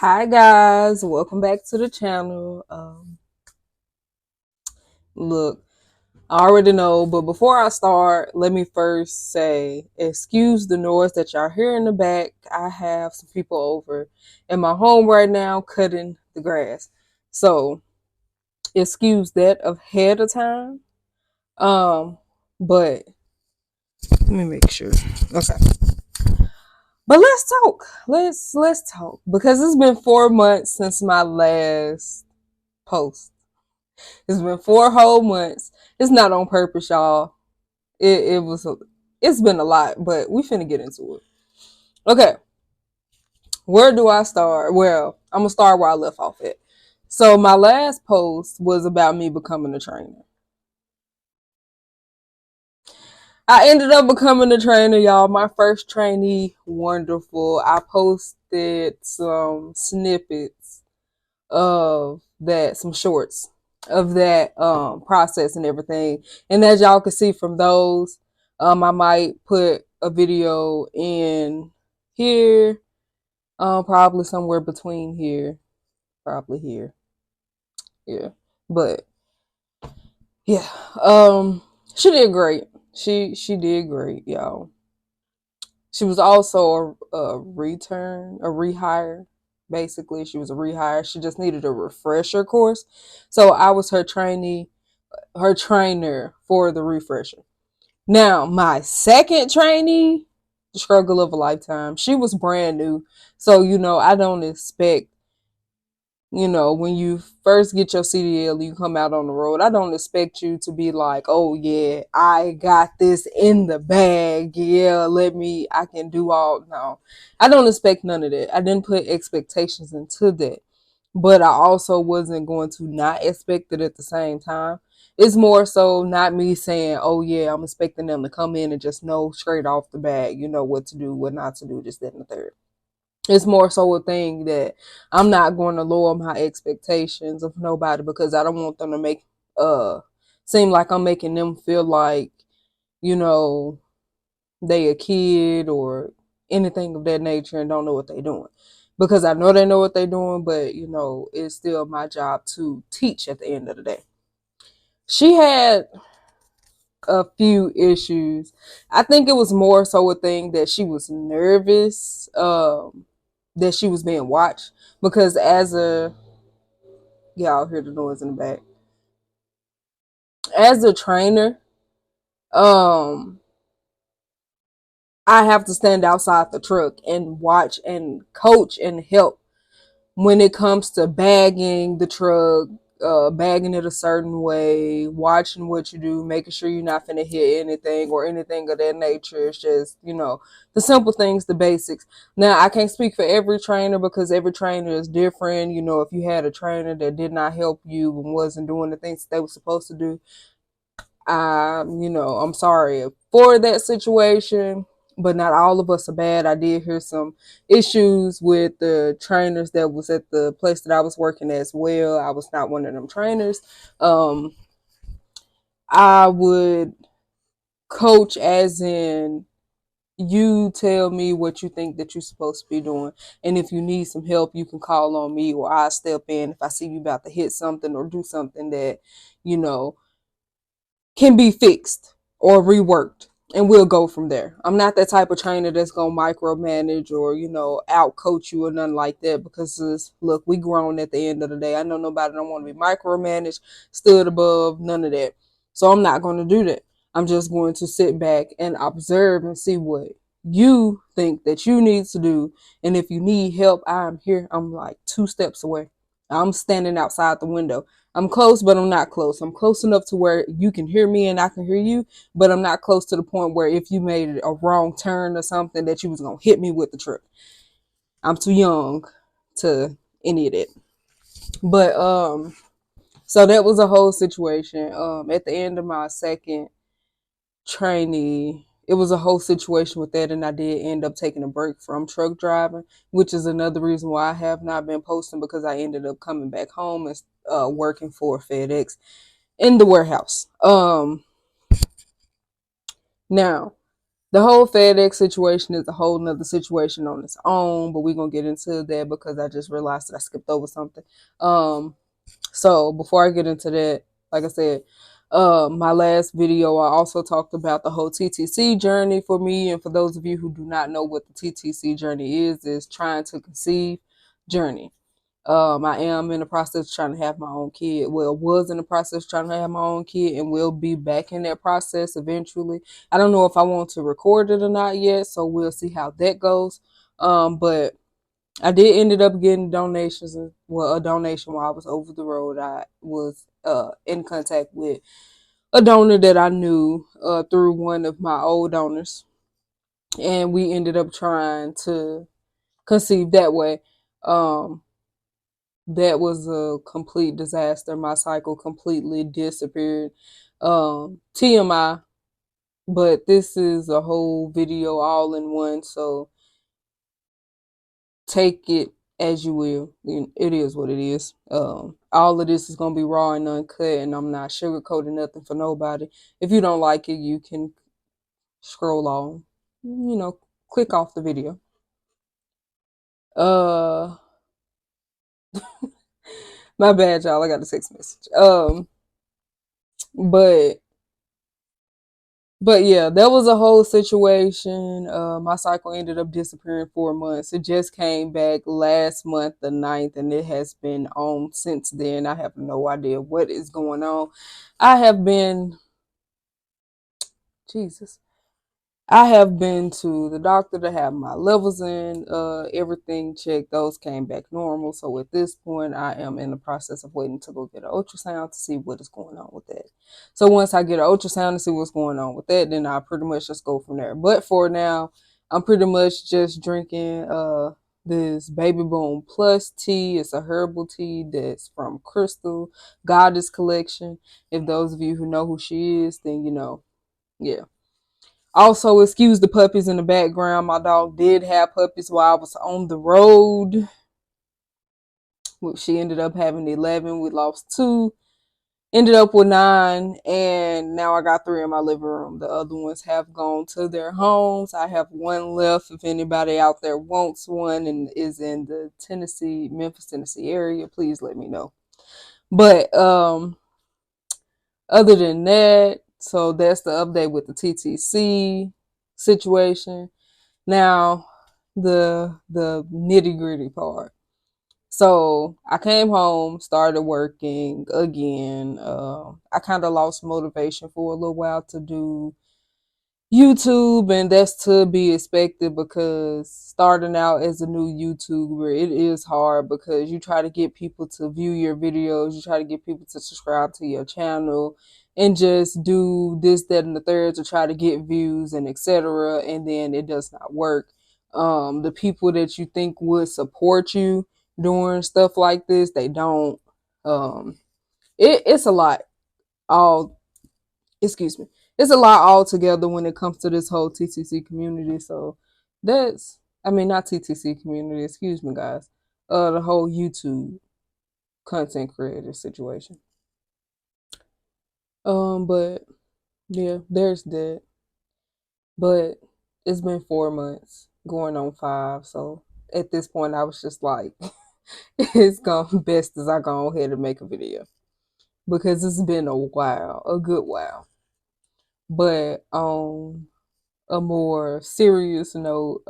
Hi guys, welcome back to the channel. Look, I already know, but before I start, let me first say, excuse the noise that y'all hear in the back. I have some people over in my home right now cutting the grass. So, excuse that ahead of time. Um, but let me make sure. Okay. But let's talk. Let's talk because it's been 4 months since my last post. It's been 4 whole months. It's not on purpose, y'all. It's been a lot, but we finna get into it. Okay, where do I start? Well, I'm gonna start where I left off at. So my last post was about me becoming a trainer. I ended up becoming a trainer, y'all. My first trainee, wonderful. I posted some snippets of that, some shorts of that process and everything. And as y'all can see from those, I might put a video in here, probably somewhere between here, probably here. Yeah. But yeah, she did great. She did great, y'all. She was also a rehire. Basically, she was a rehire. She just needed a refresher course. So I was her trainee, her trainer for the refresher. Now, my second trainee, the struggle of a lifetime. She was brand new. So, I don't expect, when you first get your CDL, you come out on the road. I don't expect you to be like, oh yeah, I got this in the bag. Yeah, I can do all. No, I don't expect none of that. I didn't put expectations into that, but I also wasn't going to not expect it at the same time. It's more so not me saying, oh yeah, I'm expecting them to come in and just know straight off the bat, what to do, what not to do, just that and the third. It's more so a thing that I'm not going to lower my expectations of nobody because I don't want them to make seem like I'm making them feel like, you know, they a kid or anything of that nature and don't know what they're doing. Because I know they know what they're doing, but it's still my job to teach at the end of the day. She had a few issues. I think it was more so a thing that she was nervous, that she was being watched because y'all hear the noise in the back. As a trainer, um, I have to stand outside the truck and watch and coach and help when it comes to bagging the truck, bagging it a certain way, watching what you do, making sure you're not finna hit anything or anything of that nature. It's just, the simple things, the basics. Now, I can't speak for every trainer because every trainer is different. If you had a trainer that did not help you and wasn't doing the things they were supposed to do, I'm sorry for that situation, but not all of us are bad. I did hear some issues with the trainers that was at the place that I was working as well. I was not one of them trainers. I would coach as in you tell me what you think that you're supposed to be doing. And if you need some help, you can call on me or I'll step in if I see you about to hit something or do something that, you know, can be fixed or reworked, and we'll go from there. I'm not that type of trainer that's gonna micromanage or out coach you or nothing like that because look, we grown at the end of the day. I know nobody don't want to be micromanaged, stood above, none of that. So I'm not going to do that. I'm just going to sit back and observe and see what you think that you need to do. And if you need help, I'm here. I'm like 2 steps away. I'm standing outside the window. I'm close, but I'm not close. I'm close enough to where you can hear me and I can hear you, but I'm not close to the point where if you made a wrong turn or something that you was gonna hit me with the truck. I'm too young to any of that. But so that was a whole situation. At the end of my second trainee, it was a whole situation with that, and I did end up taking a break from truck driving, which is another reason why I have not been posting because I ended up coming back home and working for FedEx in the warehouse. Now, The whole FedEx situation is a whole nother situation on its own, but we're gonna get into that because I just realized that I skipped over something. Um, so before I get into that, like I said, my last video, I also talked about the whole TTC journey for me. And for those of you who do not know what the TTC journey is trying to conceive journey. I am in the process of trying to have my own kid. Well, was in the process of trying to have my own kid and will be back in that process eventually. I don't know if I want to record it or not yet, so we'll see how that goes. But I did ended up getting donations. Well, a donation while I was over the road. I was in contact with a donor that I knew through one of my old donors, and we ended up trying to conceive that way. Um, that was a complete disaster. My cycle completely disappeared. TMI, but this is a whole video all in one, so take it as you will. It is what it is. All of this is gonna be raw and uncut, and I'm not sugarcoating nothing for nobody. If you don't like it, you can scroll on. Click off the video. Uh, my bad, y'all. I got a text message. But yeah, that was a whole situation. My cycle ended up disappearing 4 months. It just came back last month, the 9th, and it has been on since then. I have no idea what is going on. I have been, Jesus. I have been to the doctor to have my levels in, everything checked. Those came back normal. So at this point, I am in the process of waiting to go get an ultrasound to see what is going on with that. So once I get an ultrasound to see what's going on with that, then I pretty much just go from there. But for now, I'm pretty much just drinking this Baby Boom Plus tea. It's a herbal tea that's from Crystal Goddess Collection. If those of you who know who she is, then you know, yeah. Also, excuse the puppies in the background. My dog did have puppies while I was on the road. She ended up having 11. We lost 2. Ended up with 9. And now I got 3 in my living room. The other ones have gone to their homes. I have 1 left. If anybody out there wants one and is in the Memphis, Tennessee area, please let me know. But other than that, so that's the update with the TTC situation. Now, the nitty gritty part. So I came home, started working again. I kind of lost motivation for a little while to do YouTube, and that's to be expected because starting out as a new YouTuber, it is hard because you try to get people to view your videos, you try to get people to subscribe to your channel, and just do this, that, and the third to try to get views and etc. And then it does not work. The people that you think would support you doing stuff like this, they don't. Um, it's a lot. All Excuse me, it's a lot altogether when it comes to this whole TTC community. So that's, I mean, not TTC community, excuse me, guys. The whole YouTube content creator situation. But yeah, there's that. But it's been 4 months, going on 5. So at this point, I was just like, it's gone best as I go ahead and make a video because it's been a while, a good while. But a more serious note,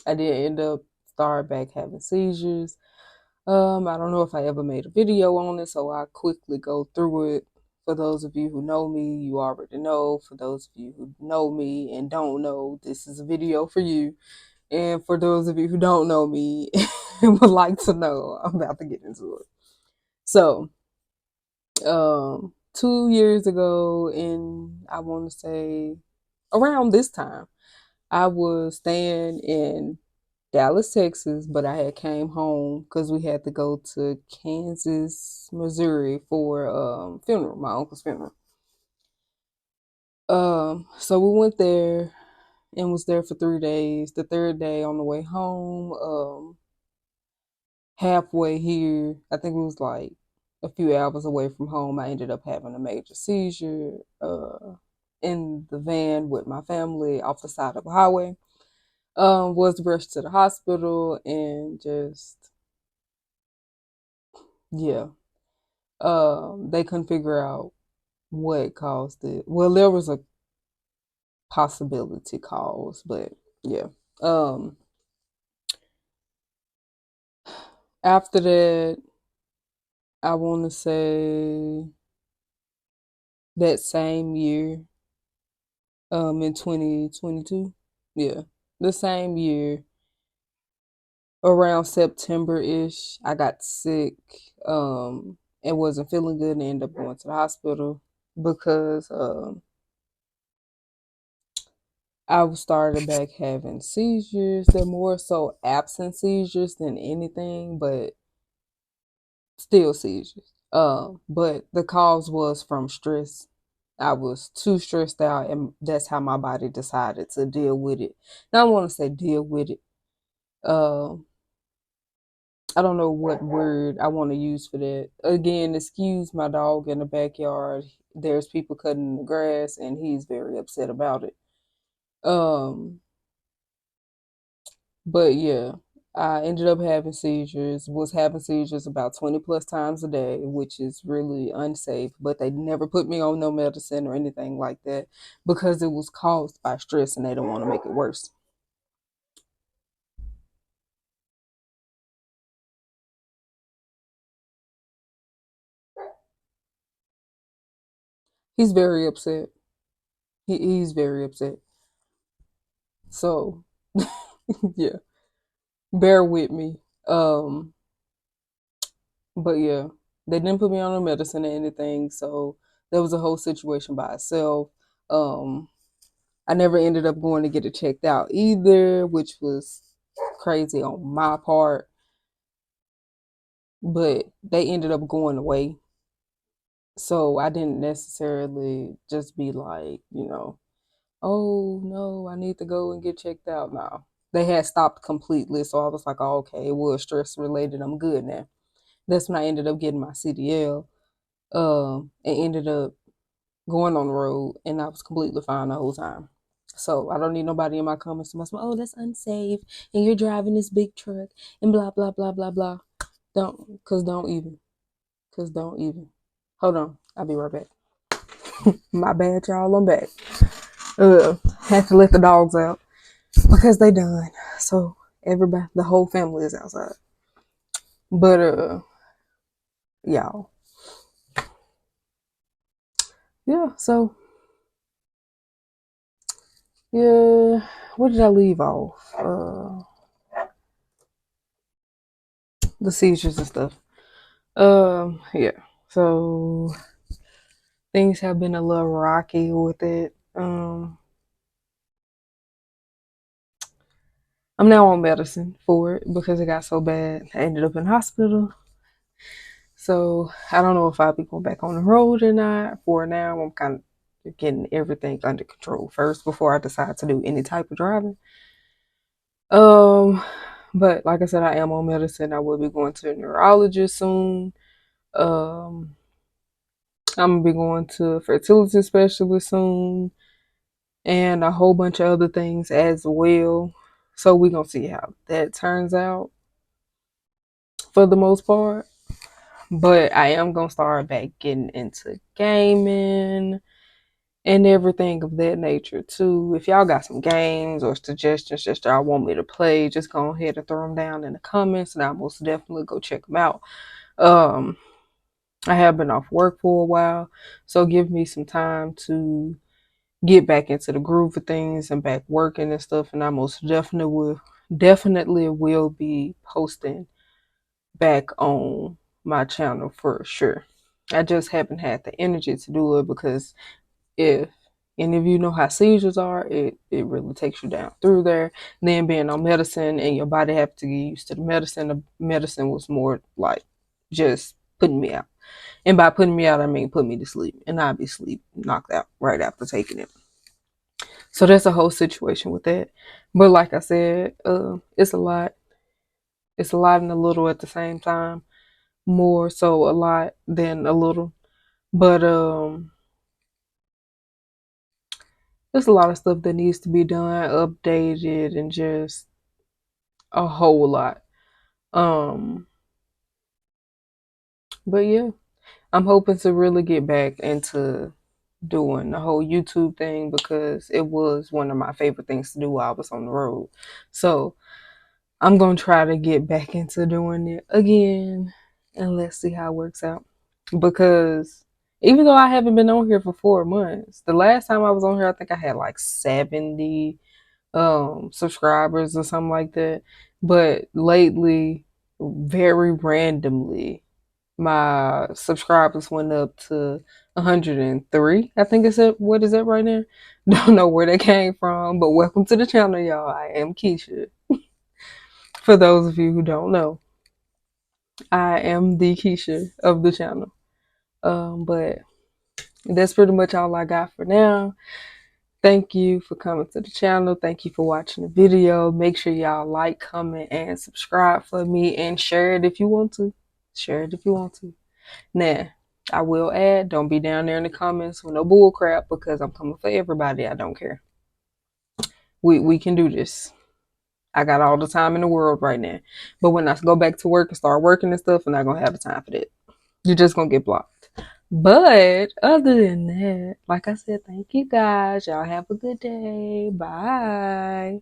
I did end up start back having seizures. I don't know if I ever made a video on it, so I quickly go through it. For those of you who know me, you already know. For those of you who know me and don't know, this is a video for you. And for those of you who don't know me and would like to know, I'm about to get into it. So, 2 years ago, in I want to say around this time, I was staying in Dallas, Texas, but I had came home because we had to go to Kansas, Missouri for funeral, my uncle's funeral. So we went there and was there for 3 days. The third day on the way home, halfway here, I think it was like a few hours away from home, I ended up having a major seizure. in the van with my family off the side of a highway. Was rushed to the hospital and just, yeah. They couldn't figure out what caused it. Well, there was a possibility cause, but yeah. Um, After that, I want to say that same year, in 2022, yeah, the same year, around September-ish, I got sick, and wasn't feeling good and ended up going to the hospital because I started back having seizures. They're more so absent seizures than anything, but still seizures. But the cause was from stress. I was too stressed out, and that's how my body decided to deal with it. Now, I want to say deal with it. Um, I don't know what word I want to use for that. Again, excuse my dog in the backyard. There's people cutting the grass, and he's very upset about it. Um, but yeah, I ended up having seizures. Was having seizures about 20 plus times a day, which is really unsafe. But they never put me on no medicine or anything like that because it was caused by stress, and they don't want to make it worse. He's very upset. He's very upset. So yeah, bear with me. But yeah, they didn't put me on no medicine or anything, so that was a whole situation by itself. Um, I never ended up going to get it checked out either, which was crazy on my part. But they ended up going away, so I didn't necessarily just be like, oh no, I need to go and get checked out now. They had stopped completely, so I was like, oh, okay, it was stress related. I'm good now. That's when I ended up getting my CDL. And ended up going on the road, and I was completely fine the whole time. So I don't need nobody in my comments to say, "Oh, that's unsafe," and you're driving this big truck, and blah blah blah blah blah. Cause don't even. Hold on, I'll be right back. My bad, y'all. I'm back. Had to let the dogs out because they done. So everybody, the whole family is outside. But y'all, yeah. So yeah, what did I leave off? The seizures and stuff. Yeah. So things have been a little rocky with it. I'm now on medicine for it because it got so bad. I ended up in hospital. So I don't know if I'll be going back on the road or not. For now, I'm kind of getting everything under control first before I decide to do any type of driving. Um, but like I said, I am on medicine. I will be going to a neurologist soon. Um, I'm gonna be going to a fertility specialist soon, and a whole bunch of other things as well. So we're gonna see how that turns out for the most part. But I am gonna start back getting into gaming and everything of that nature too. If y'all got some games or suggestions that y'all want me to play, just go ahead and throw them down in the comments, and I'll most definitely go check them out. Um, I have been off work for a while, so give me some time to get back into the groove of things and back working and stuff. And I most definitely will be posting back on my channel for sure. I just haven't had the energy to do it because if any of you know how seizures are, it really takes you down through there. Then being on medicine and your body have to get used to the medicine was more like just putting me out. And by putting me out, I mean put me to sleep. And I'd be sleep knocked out right after taking it. So that's a whole situation with that. But like I said, it's a lot. It's a lot and a little at the same time. More so a lot than a little. But there's a lot of stuff that needs to be done, updated, and just a whole lot. Um, but yeah, I'm hoping to really get back into doing the whole YouTube thing because it was one of my favorite things to do while I was on the road. So I'm gonna try to get back into doing it again and let's see how it works out. Because even though I haven't been on here for 4 months, the last time I was on here I think I had like 70 subscribers or something like that. But lately, very randomly, my subscribers went up to 103. I think it's at what is that right now? Don't know where they came from, but welcome to the channel, y'all. I am Keisha. For those of you who don't know, I am the Keisha of the channel. But that's pretty much all I got for now. Thank you for coming to the channel. Thank you for watching the video. Make sure y'all like, comment, and subscribe for me and share it if you want to. Share it if you want to. Now, I will add, don't be down there in the comments with no bull crap because I'm coming for everybody. I don't care. We can do this. I got all the time in the world right now. But when I go back to work and start working and stuff, I'm not gonna have the time for that. You're just gonna get blocked. But other than that, like I said, thank you guys. Y'all have a good day. Bye.